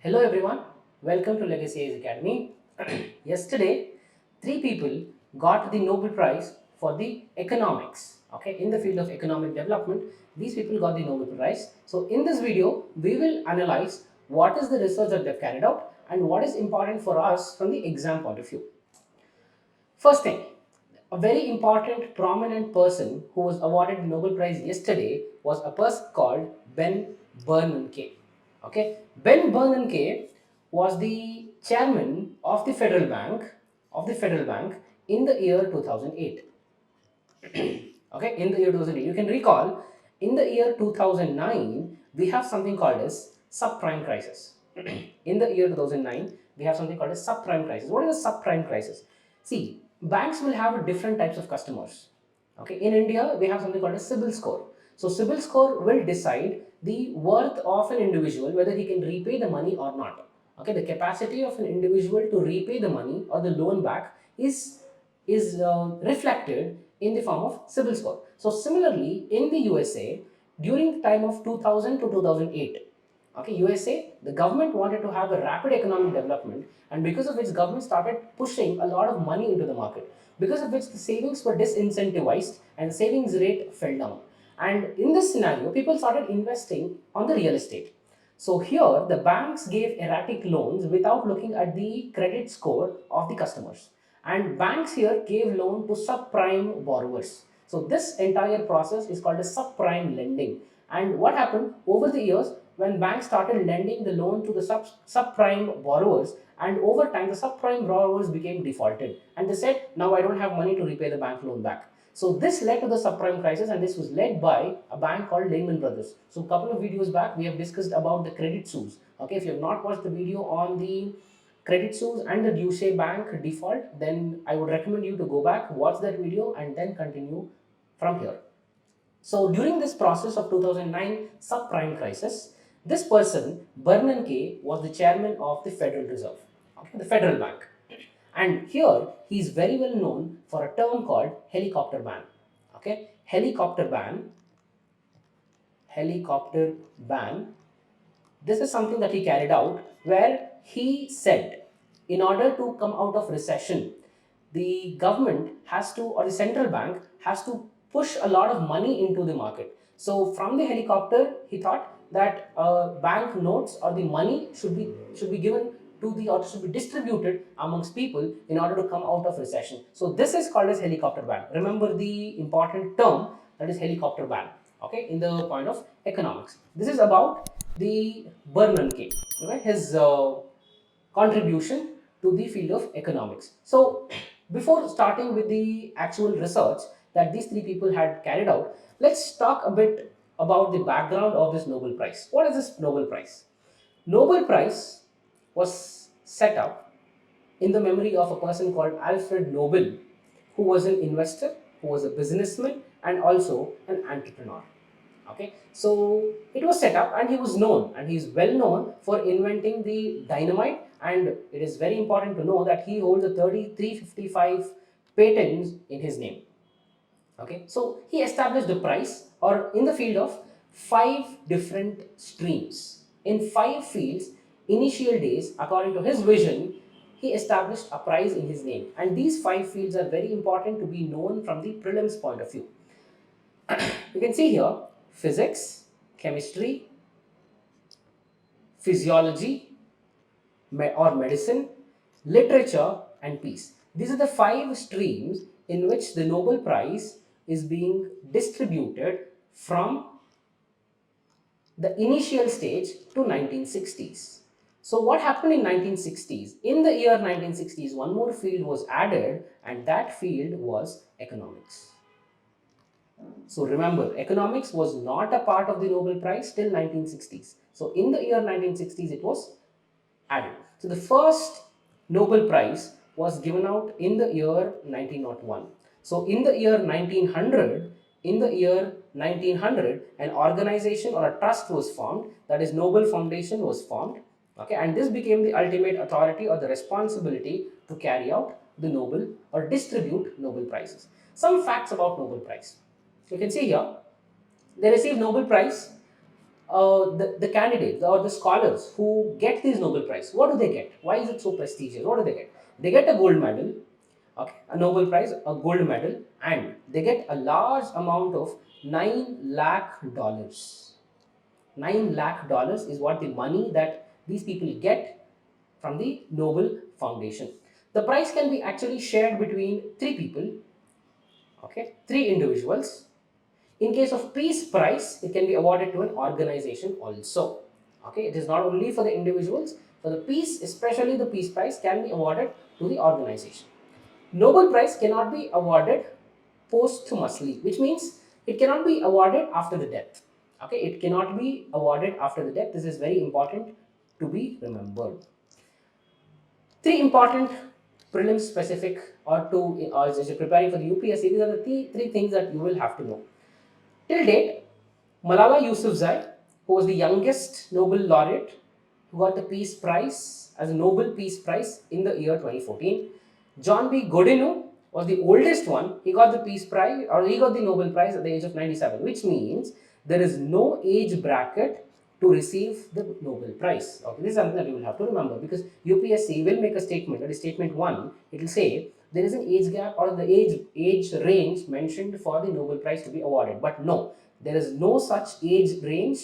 Hello everyone, welcome to Legacy IAS Academy. Yesterday, three people got the Nobel Prize for the economics. Okay, in the field of economic development, these people got the Nobel Prize. So in this video, we will analyze what is the research that they've carried out and what is important for us from the exam point of view. First thing, a very important prominent person who was awarded the Nobel Prize yesterday was a person called Ben Bernanke. Okay, Ben Bernanke was the chairman of the Federal Bank in the year 2008. Okay, in the year 2008, you can recall in the year 2009 we have something called as subprime crisis. In the year 2009 we have something called as subprime crisis. What is a subprime crisis? See, banks will have different types of customers. Okay, in India we have something called as CIBIL score. So CIBIL score will decide the worth of an individual, whether he can repay the money or not. Okay, the capacity of an individual to repay the money or the loan back is reflected in the form of CIBIL score. So similarly, in the USA, during the time of 2000 to 2008, okay, USA, the government wanted to have a rapid economic development, and because of which government started pushing a lot of money into the market, because of which the savings were disincentivized and the savings rate fell down. And in this scenario, people started investing on the real estate. So here, the banks gave erratic loans without looking at the credit score of the customers. And banks here gave loan to subprime borrowers. So this entire process is called a subprime lending. And what happened over the years when banks started lending the loan to the subprime borrowers, and over time the subprime borrowers became defaulted, and they said, now I don't have money to repay the bank loan back. So this led to the subprime crisis, and this was led by a bank called Lehman Brothers. So a couple of videos back, we have discussed about the credit suits. Okay, if you have not watched the video on the credit suits and the Deutsche Bank default, then I would recommend you to go back, watch that video, and then continue from here. So during this process of 2009 subprime crisis, this person, Bernanke, was the chairman of the Federal Reserve, okay, the Federal Bank. And here he is very well known for a term called helicopter ban. Okay, helicopter ban. This is something that he carried out where he said, in order to come out of recession, the government has to, or the central bank has to push a lot of money into the market. So from the helicopter, he thought that bank notes or the money should be given to the, or should be distributed amongst people in order to come out of recession. So this is called as helicopter ban. Remember the important term, that is helicopter ban. Okay, in the point of economics, this is about the Bernanke, okay, his contribution to the field of economics. So before starting with the actual research that these three people had carried out, let's talk a bit about the background of this Nobel Prize. What is this Nobel Prize? Nobel Prize was set up in the memory of a person called Alfred Nobel, who was an investor, who was a businessman, and also an entrepreneur. Okay, so it was set up, and he was known, and he is well known for inventing the dynamite. And it is very important to know that he holds a 355 patents in his name. Okay, so he established the price, or in the field of 5 different streams in 5 fields. Initial days, according to his vision, he established a prize in his name, and these 5 fields are very important to be known from the prelims point of view. You can see here physics, chemistry, physiology or medicine, literature, and peace. These are the 5 streams in which the Nobel Prize is being distributed from the initial stage to 1960s. So what happened in 1960s? In the year 1960s, one more field was added, and that field was economics. So remember, economics was not a part of the Nobel Prize till 1960s. So in the year 1960s, it was added. So the first Nobel Prize was given out in the year 1901. So in the year 1900, an organization or a trust was formed, that is Nobel Foundation was formed. Okay, and this became the ultimate authority or the responsibility to carry out the Nobel or distribute Nobel Prizes. Some facts about Nobel Prize. You can see here, they received Nobel Prize the candidates or the scholars who get these Nobel Prize, what do they get? Why is it so prestigious? What do they get? They get a gold medal, okay, a Nobel Prize, a gold medal, and they get a large amount of $9 lakh. $9 lakh is what the money that these people get from the Nobel Foundation. The prize can be actually shared between three people, okay, three individuals. In case of peace prize, it can be awarded to an organization also. Okay, it is not only for the individuals. For the peace, especially the peace prize, can be awarded to the organization. Nobel Prize cannot be awarded posthumously, which means it cannot be awarded after the death. Okay, it cannot be awarded after the death. This is very important to be remembered. Three important prelim specific or two, or as you're preparing for the UPSC, these are the three things that you will have to know. Till date, Malala Yousafzai, who was the youngest Nobel laureate, who got the Peace Prize as a Nobel Peace Prize in the year 2014. John B. Godinu was the oldest one. He got the Peace Prize, or he got the Nobel Prize at the age of 97, which means there is no age bracket to receive the Nobel Prize. Okay, this is something that you will have to remember, because UPSC will make a statement, that is statement 1. It will say there is an age gap or the age range mentioned for the Nobel Prize to be awarded. But no, there is no such age range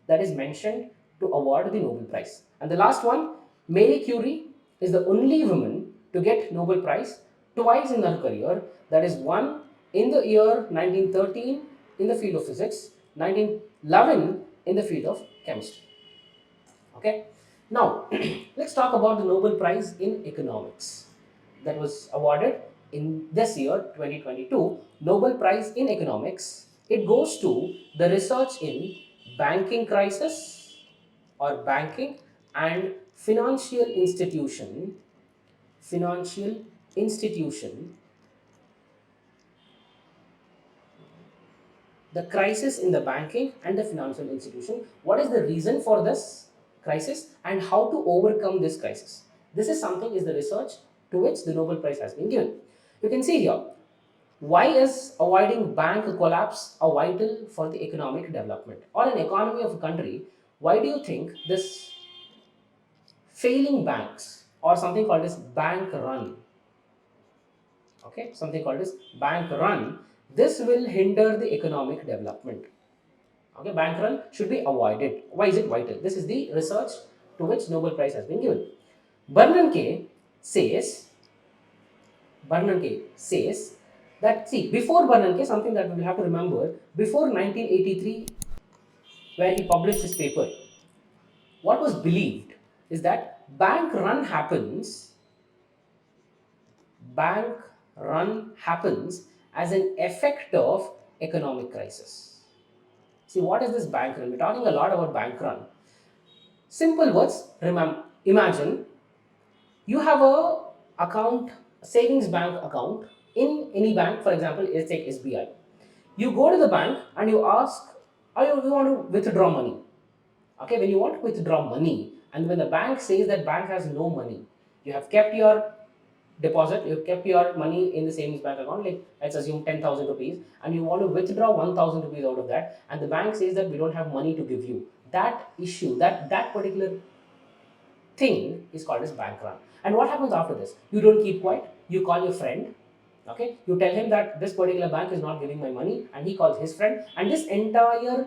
that is mentioned to award the Nobel Prize. And the last one, Marie Curie is the only woman to get Nobel Prize twice in her career. That is one in the year 1913 in the field of physics, 1911 in the field of chemistry. Okay. Now, let's talk about the Nobel Prize in Economics that was awarded in this year 2022. Nobel Prize in Economics. It goes to the research in banking crisis or banking and financial institution, the crisis in the banking and the financial institution. What is the reason for this crisis and how to overcome this crisis? This is something is the research to which the Nobel Prize has been given. You can see here, why is avoiding bank collapse a vital for the economic development or an economy of a country? Why do you think this failing banks or something called as bank run, okay, something called as bank run, this will hinder the economic development? Okay, bank run should be avoided. Why is it vital? This is the research to which Nobel Prize has been given. Bernanke says, Bernanke says that, see, before Bernanke, something that we will have to remember, before 1983, where he published his paper, what was believed is that bank run happens as an effect of economic crisis. See, what is this bank run? We're talking a lot about bank run. Simple words, imagine you have a savings bank account in any bank. For example, let's take SBI. You go to the bank and you ask, you want to withdraw money. Okay, when you want to withdraw money, and when the bank says that bank has no money, you have kept your deposit, you've kept your money in the savings bank account, like let's assume 10,000 rupees, and you want to withdraw 1,000 rupees out of that, and the bank says that we don't have money to give you. That issue, that particular thing is called as bank run. And what happens after this? You don't keep quiet, you call your friend, okay, you tell him that this particular bank is not giving my money, and he calls his friend, and this entire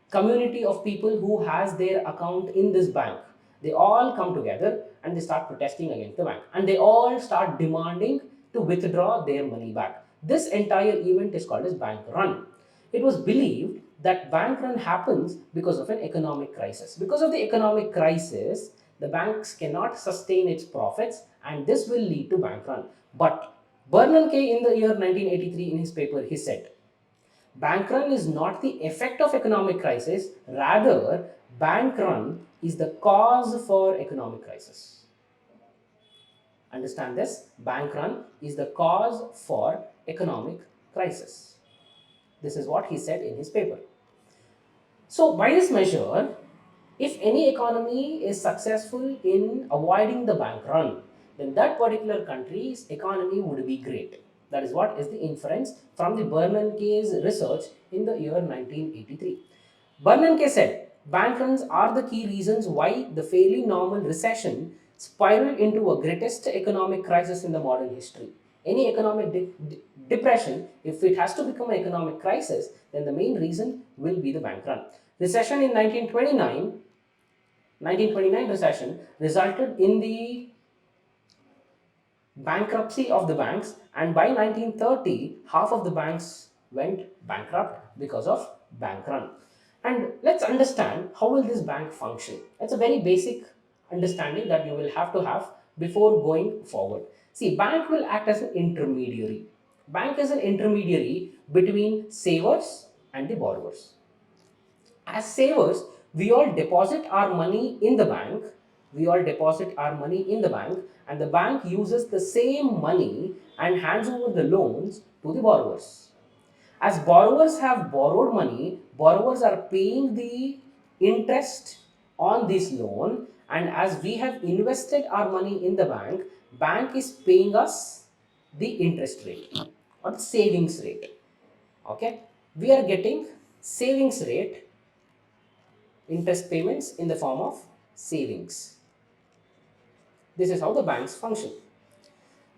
community of people who has their account in this bank, they all come together and they start protesting against the bank, and they all start demanding to withdraw their money back. This entire event is called as bank run. It was believed that bank run happens because of an economic crisis. Because of the economic crisis, the banks cannot sustain its profits, and this will lead to bank run. But Bernanke in the year 1983 in his paper, he said, bank run is not the effect of economic crisis, rather bank run is the cause for economic crisis. Understand this? Bank run is the cause for economic crisis. This is what he said in his paper. So by this measure, if any economy is successful in avoiding the bank run, then that particular country's economy would be great. That is what is the inference from the Bernanke's research in the year 1983. Bernanke said, bank runs are the key reasons why the fairly normal recession spiraled into a greatest economic crisis in the modern history. Any economic depression, if it has to become an economic crisis, then the main reason will be the bank run. Recession in 1929 recession resulted in the bankruptcy of the banks, and by 1930 half of the banks went bankrupt because of bank run. And let's understand how will this bank function. It's a very basic understanding that you will have before going forward. See, bank will act as an intermediary. Bank is an intermediary between savers and the borrowers. As savers, we all deposit our money in the bank. We all deposit our money in the bank, and the bank uses the same money and hands over the loans to the borrowers. As borrowers have borrowed money, borrowers are paying the interest on this loan, and as we have invested our money in the bank is paying us the interest rate or the savings rate. Okay, we are getting savings rate, interest payments in the form of savings. This is how the banks function.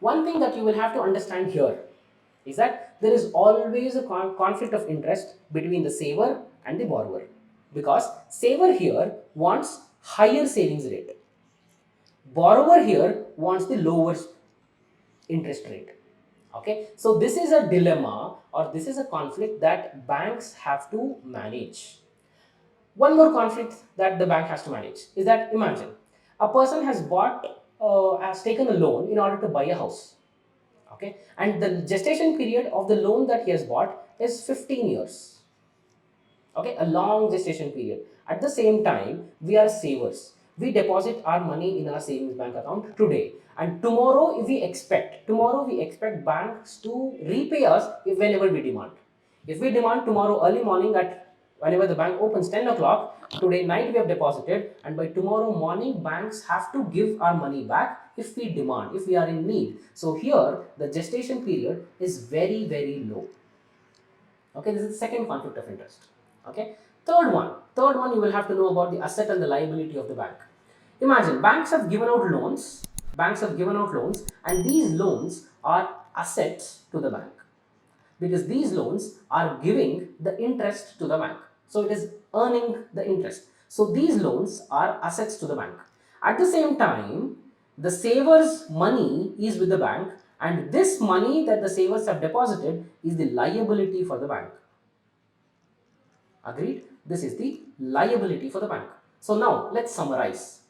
One thing that you will have to understand here is that there is always a conflict of interest between the saver and the borrower, because saver here wants higher savings rate, borrower here wants the lower interest rate. Okay, so this is a dilemma, or this is a conflict that banks have to manage. One more conflict that the bank has to manage is that, imagine a person has taken a loan in order to buy a house. Okay, and the gestation period of the loan that he has bought is 15 years. Okay, a long gestation period. At the same time, we are savers. We deposit our money in our savings bank account today, and tomorrow we expect banks to repay us if whenever we demand. If we demand tomorrow early morning at whenever the bank opens 10 o'clock, today night we have deposited, and by tomorrow morning banks have to give our money back if we demand, if we are in need. So here the gestation period is very low. Okay, this is the second conflict of interest. Okay, third one you will have to know about the asset and the liability of the bank. Imagine banks have given out loans, and these loans are assets to the bank, because these loans are giving the interest to the bank. So it is earning the interest. So these loans are assets to the bank. At the same time, the savers' money is with the bank, and this money that the savers have deposited is the liability for the bank. Agreed? This is the liability for the bank. So now let's summarize.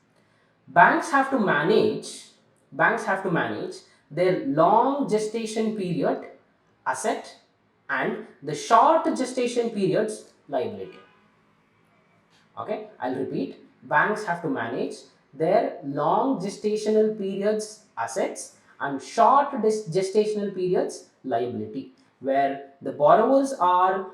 Banks have to manage banks have to manage their long gestation period asset and the short gestation periods liability. Okay, I'll repeat. Banks have to manage their long gestational periods assets and short gestational periods liability, where the borrowers are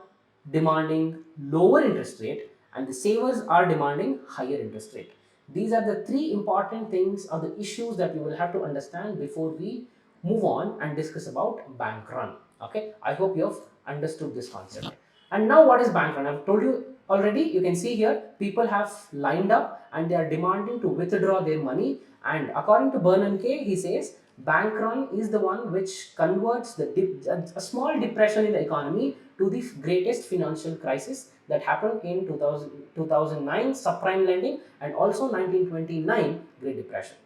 demanding lower interest rate and the savers are demanding higher interest rate. These are the three important things or the issues that you will have to understand before we move on and discuss about bank run. Okay, I hope you have understood this concept. And now what is bank run? I've told you already. You can see here people have lined up and they are demanding to withdraw their money, and according to Bernanke, he says bank run is the one which converts a small depression in the economy to the greatest financial crisis that happened in 2009 subprime lending and also 1929 Great Depression.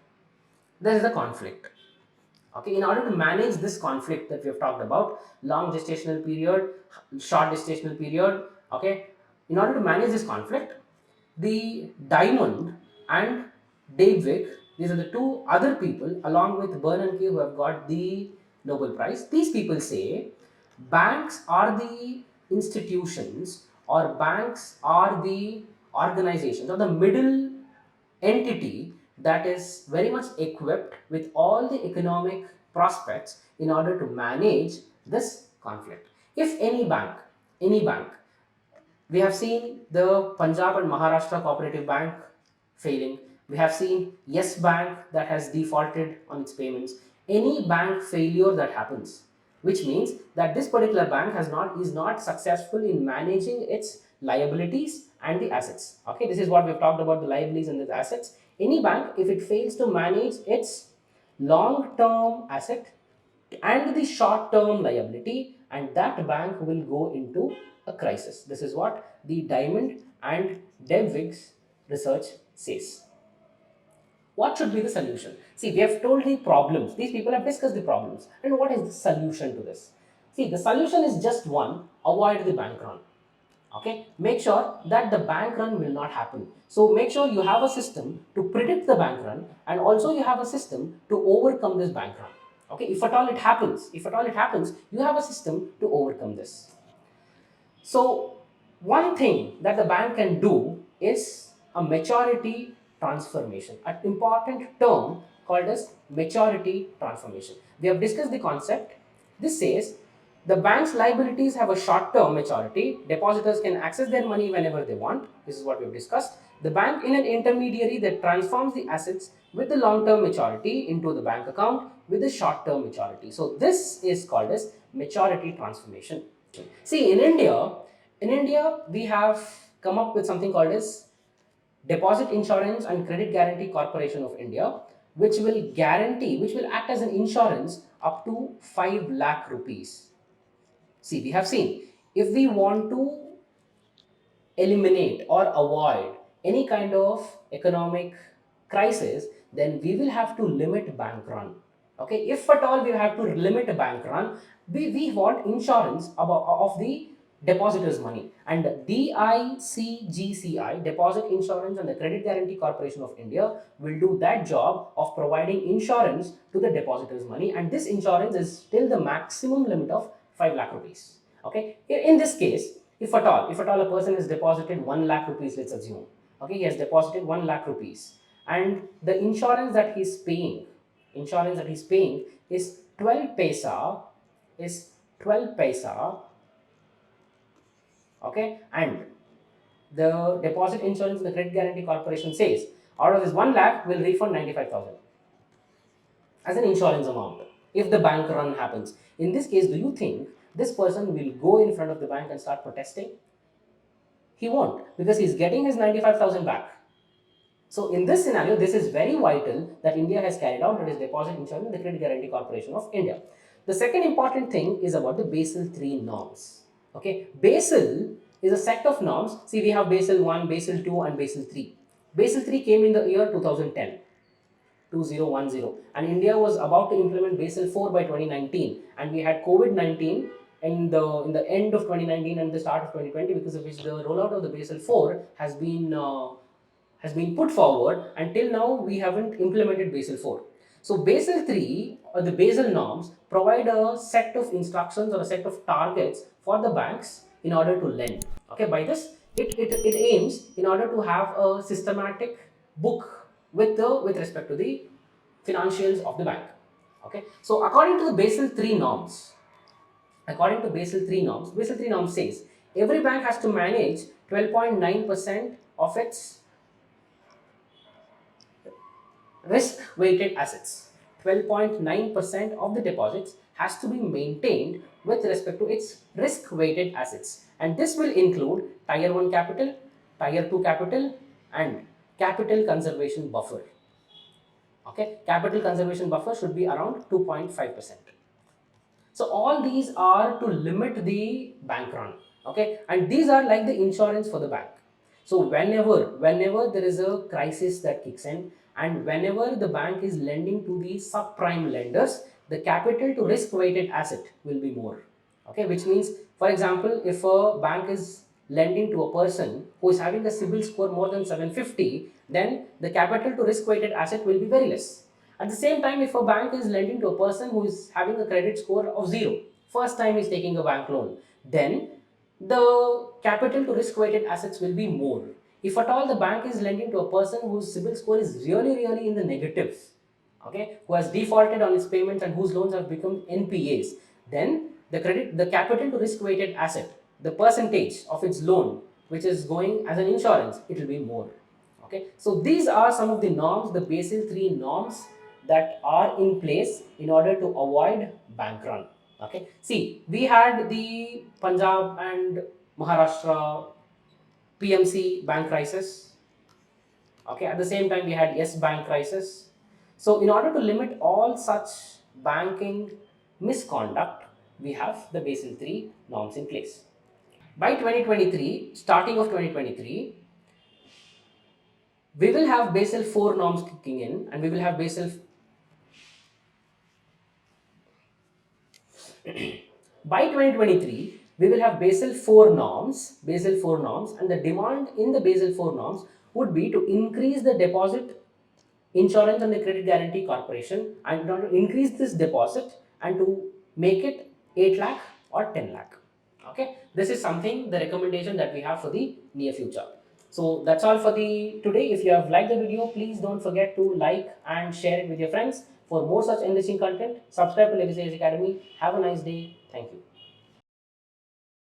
There is a conflict. Okay, in order to manage this conflict that we have talked about, long gestational period, short gestational period, okay, in order to manage this conflict, the Diamond and Daybwick, these are the two other people along with Bernanke who have got the Nobel Prize. These people say banks are the institutions, or banks are the organizations or the middle entity that is very much equipped with all the economic prospects in order to manage this conflict. If any bank, we have seen the Punjab and Maharashtra Cooperative Bank failing. We have seen Yes Bank that has defaulted on its payments. Any bank failure that happens, which means that this particular bank is not successful in managing its liabilities and the assets. Okay, this is what we've talked about, the liabilities and the assets. Any bank, if it fails to manage its long-term asset and the short-term liability, and that bank will go into a crisis. This is what the Diamond and Devwig's research says. What should be the solution? See, we have told the problems. These people have discussed the problems. And what is the solution to this? See, the solution is just one: avoid the bank run. Okay, make sure that the bank run will not happen. So make sure you have a system to predict the bank run, and also you have a system to overcome this bank run. Okay, if at all it happens, you have a system to overcome this. So one thing that the bank can do is a maturity transformation, an important term called as maturity transformation. We have discussed the concept. This says the bank's liabilities have a short-term maturity. Depositors can access their money whenever they want. This is what we've discussed. The bank in an intermediary that transforms the assets with the long-term maturity into the bank account with the short-term maturity. So this is called as maturity transformation. See, in India, we have come up with something called as Deposit Insurance and Credit Guarantee Corporation of India, which will act as an insurance up to 5 lakh rupees. See, we have seen, if we want to eliminate or avoid any kind of economic crisis, then we will have to limit bank run. Okay, if at all we have to limit a bank run, we want insurance of the depositors' money. And DICGCI, Deposit Insurance and the Credit Guarantee Corporation of India, will do that job of providing insurance to the depositors' money. And this insurance is till the maximum limit of 5 lakh rupees. Okay, in this case, if at all a person has deposited 1 lakh rupees, let's assume, okay, he has deposited 1 lakh rupees, and the insurance that he's paying is 12 paisa, is 12 paisa, okay, and the deposit insurance and the credit guarantee corporation says out of this 1 lakh will refund 95,000 as an insurance amount if the bank run happens. In this case, do you think this person will go in front of the bank and start protesting? He won't, because he's getting his 95,000 back. So in this scenario, this is very vital that India has carried out, that is Deposit Insurance and the Credit Guarantee Corporation of India. The second important thing is about the Basel III norms. Okay, Basel is a set of norms. See, we have Basel 1, Basel 2 and Basel 3. Basel 3 came in the year 2010. 2010, and India was about to implement Basel 4 by 2019, and we had COVID-19 in the end of 2019 and the start of 2020, because of which the rollout of the Basel 4 has been put forward. Until now we haven't implemented Basel 4. So Basel 3 or the Basel norms provide a set of instructions or a set of targets for the banks in order to lend. Okay, by this it aims in order to have a systematic book with respect to the financials of the bank. Okay, so according to the Basel 3 norms, Basel 3 norms says every bank has to manage 12.9% of its risk weighted assets. 12.9% of the deposits has to be maintained with respect to its risk weighted assets, and this will include tier 1 capital, tier 2 capital and capital conservation buffer. Okay, capital conservation buffer should be around 2.5%. So all these are to limit the bank run. Okay, and these are like the insurance for the bank. So whenever there is a crisis that kicks in, and whenever the bank is lending to the subprime lenders, the capital to risk weighted asset will be more. Okay, which means, for example, if a bank is lending to a person who is having a CIBIL score more than 750, then the capital to risk weighted asset will be very less. At the same time, if a bank is lending to a person who is having a credit score of 0, first time he's taking a bank loan, then the capital to risk weighted assets will be more. If at all the bank is lending to a person whose CIBIL score is really in the negative, okay, who has defaulted on his payments and whose loans have become NPAs, then the capital to risk weighted asset, the percentage of its loan which is going as an insurance, it will be more. Okay, so these are some of the norms, the Basel 3 norms that are in place in order to avoid bank run. Okay, see, we had the Punjab and Maharashtra PMC bank crisis. Okay, at the same time we had Yes Bank crisis. So in order to limit all such banking misconduct, we have the Basel III norms in place. By 2023, starting of 2023, we will have Basel IV norms kicking in, and we will have by 2023, we will have Basel IV norms, and the demand in the Basel IV norms would be to increase the deposit insurance and the credit guarantee corporation, and to increase this deposit and to make it 8 lakh or 10 lakh. Okay, this is something, the recommendation that we have for the near future. So that's all for the today. If you have liked the video, please don't forget to like and share it with your friends. For more such enriching content, subscribe to Legacy Academy. Have a nice day. Thank you.